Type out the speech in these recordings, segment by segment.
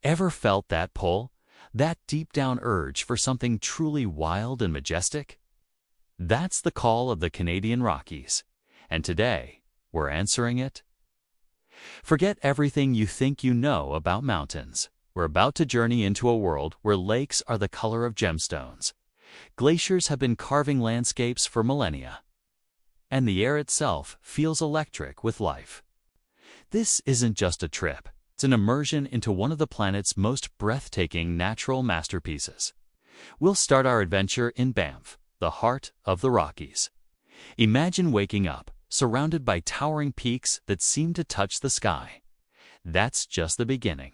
Ever felt that pull? That deep-down urge for something truly wild and majestic? That's the call of the Canadian Rockies, and today, we're answering it. Forget everything you think you know about mountains. We're about to journey into a world where lakes are the color of gemstones. Glaciers have been carving landscapes for millennia, and the air itself feels electric with life. This isn't just a trip. It's an immersion into one of the planet's most breathtaking natural masterpieces. We'll start our adventure in Banff, the heart of the Rockies. Imagine waking up, surrounded by towering peaks that seem to touch the sky. That's just the beginning.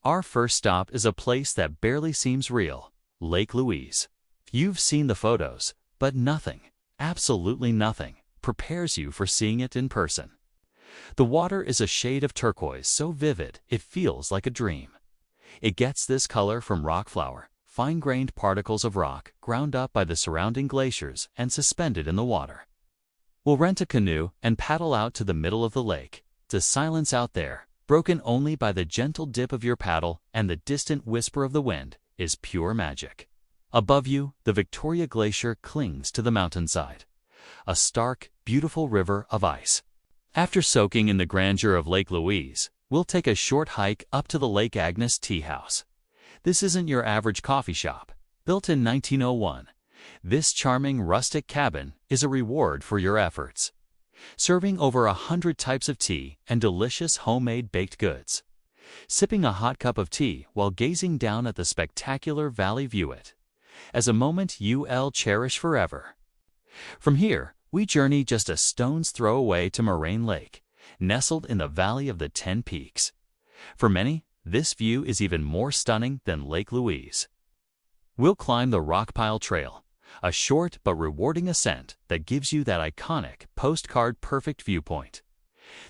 Our first stop is a place that barely seems real, Lake Louise. You've seen the photos, but nothing, absolutely nothing, prepares you for seeing it in person. The water is a shade of turquoise so vivid it feels like a dream. It gets this color from rock flour, fine-grained particles of rock ground up by the surrounding glaciers and suspended in the water. We'll rent a canoe and paddle out to the middle of the lake. The silence out there, broken only by the gentle dip of your paddle and the distant whisper of the wind, is pure magic. Above you, the Victoria Glacier clings to the mountainside, a stark, beautiful river of ice. After soaking in the grandeur of Lake Louise, we'll take a short hike up to the Lake Agnes Teahouse. This isn't your average coffee shop. Built in 1901, this charming rustic cabin is a reward for your efforts, serving over 100 types of tea and delicious homemade baked goods. Sipping a hot cup of tea while gazing down at the spectacular valley view it as a moment you'll cherish forever. From here, we journey just a stone's throw away to Moraine Lake, nestled in the Valley of the 10 Peaks. For many, this view is even more stunning than Lake Louise. We'll climb the Rockpile Trail, a short but rewarding ascent that gives you that iconic postcard-perfect viewpoint.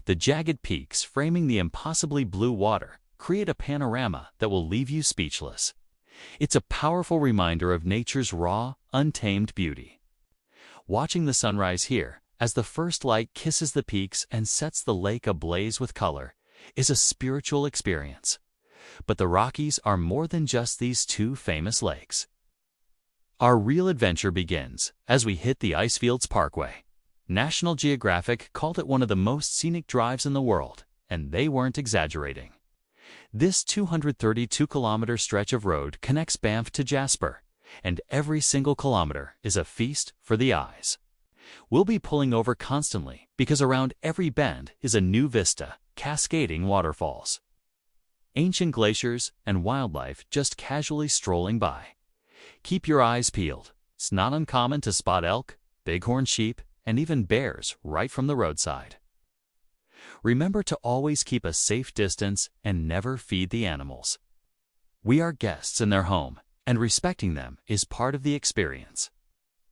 The jagged peaks framing the impossibly blue water create a panorama that will leave you speechless. It's a powerful reminder of nature's raw, untamed beauty. Watching the sunrise here, as the first light kisses the peaks and sets the lake ablaze with color, is a spiritual experience. But the Rockies are more than just these two famous lakes. Our real adventure begins as we hit the Icefields Parkway. National Geographic called it one of the most scenic drives in the world, and they weren't exaggerating. This 232-kilometer stretch of road connects Banff to Jasper, and every single kilometer is a feast for the eyes. We'll be pulling over constantly because around every bend is a new vista, cascading waterfalls, ancient glaciers, and wildlife just casually strolling by. Keep your eyes peeled. It's not uncommon to spot elk, bighorn sheep, and even bears right from the roadside. Remember to always keep a safe distance and never feed the animals. We are guests in their home, and respecting them is part of the experience.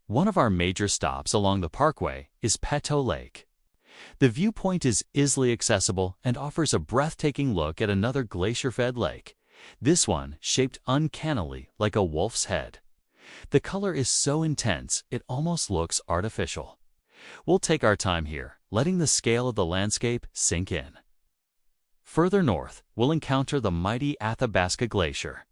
One of our major stops along the parkway is Peto Lake. The viewpoint is easily accessible and offers a breathtaking look at another glacier-fed lake, this one shaped uncannily like a wolf's head. The color is so intense it almost looks artificial. We'll take our time here, letting the scale of the landscape sink in. Further north, we'll encounter the mighty Athabasca Glacier.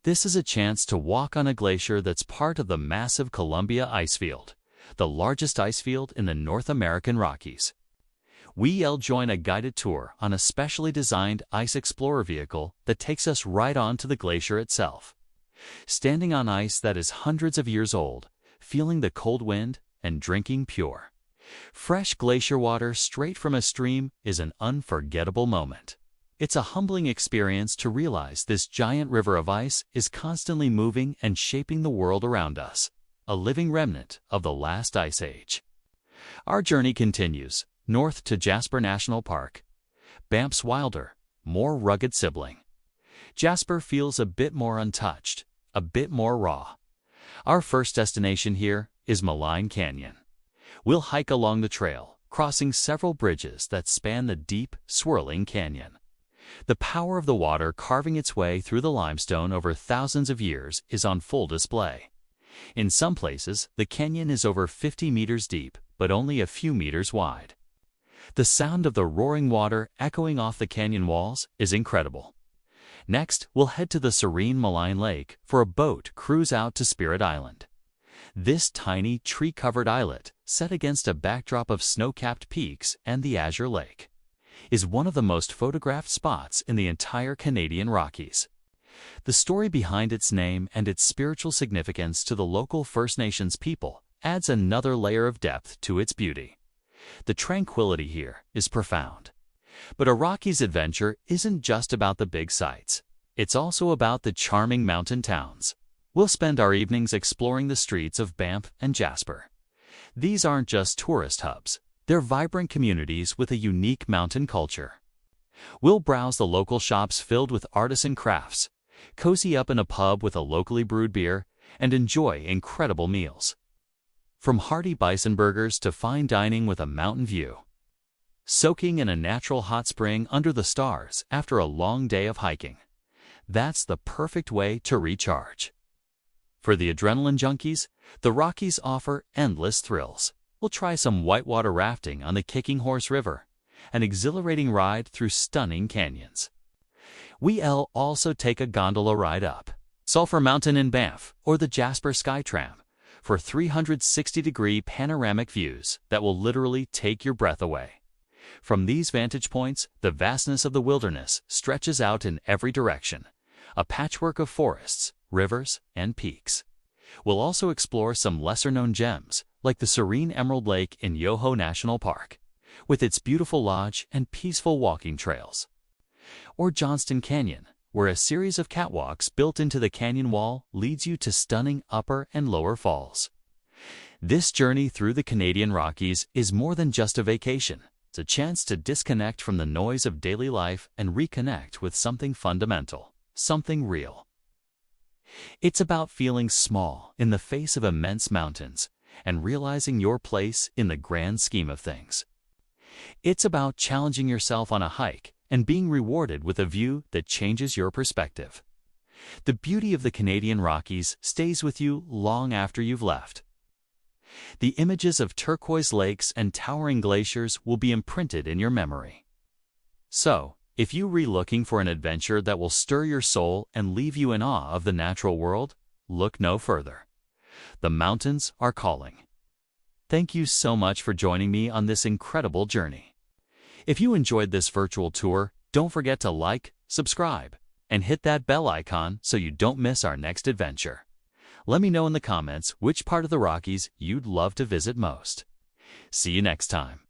This is a chance to walk on a glacier that's part of the massive Columbia Icefield, the largest icefield in the North American Rockies. We'll join a guided tour on a specially designed Ice Explorer vehicle that takes us right on to the glacier itself. Standing on ice that is hundreds of years old, feeling the cold wind, and drinking pure, fresh glacier water straight from a stream is an unforgettable moment. It's a humbling experience to realize this giant river of ice is constantly moving and shaping the world around us, a living remnant of the last ice age. Our journey continues, north to Jasper National Park, Banff's wilder, more rugged sibling. Jasper feels a bit more untouched, a bit more raw. Our first destination here is Malign Canyon. We'll hike along the trail, crossing several bridges that span the deep, swirling canyon. The power of the water carving its way through the limestone over thousands of years is on full display. In some places, the canyon is over 50 meters deep, but only a few meters wide. The sound of the roaring water echoing off the canyon walls is incredible. Next, we'll head to the serene Malign Lake for a boat cruise out to Spirit Island. This tiny, tree-covered islet, set against a backdrop of snow-capped peaks and the azure lake, is one of the most photographed spots in the entire Canadian Rockies. The story behind its name and its spiritual significance to the local First Nations people adds another layer of depth to its beauty. The tranquility here is profound. But a Rockies adventure isn't just about the big sights. It's also about the charming mountain towns. We'll spend our evenings exploring the streets of Banff and Jasper. These aren't just tourist hubs. They're vibrant communities with a unique mountain culture. We'll browse the local shops filled with artisan crafts, cozy up in a pub with a locally brewed beer, and enjoy incredible meals. From hearty bison burgers to fine dining with a mountain view. Soaking in a natural hot spring under the stars after a long day of hiking. That's the perfect way to recharge. For the adrenaline junkies, the Rockies offer endless thrills. We'll try some whitewater rafting on the Kicking Horse River, an exhilarating ride through stunning canyons. We'll also take a gondola ride up Sulphur Mountain in Banff or the Jasper Skytram for 360-degree panoramic views that will literally take your breath away. From these vantage points, the vastness of the wilderness stretches out in every direction, a patchwork of forests, rivers, and peaks. We'll also explore some lesser-known gems, like the serene Emerald Lake in Yoho National Park, with its beautiful lodge and peaceful walking trails. Or Johnston Canyon, where a series of catwalks built into the canyon wall leads you to stunning upper and lower falls. This journey through the Canadian Rockies is more than just a vacation. It's a chance to disconnect from the noise of daily life and reconnect with something fundamental, something real. It's about feeling small in the face of immense mountains and realizing your place in the grand scheme of things. It's about challenging yourself on a hike and being rewarded with a view that changes your perspective. The beauty of the Canadian Rockies stays with you long after you've left. The images of turquoise lakes and towering glaciers will be imprinted in your memory. So, if you're looking for an adventure that will stir your soul and leave you in awe of the natural world, look no further. The mountains are calling. Thank you so much for joining me on this incredible journey. If you enjoyed this virtual tour, don't forget to like, subscribe, and hit that bell icon so you don't miss our next adventure. Let me know in the comments which part of the Rockies you'd love to visit most. See you next time.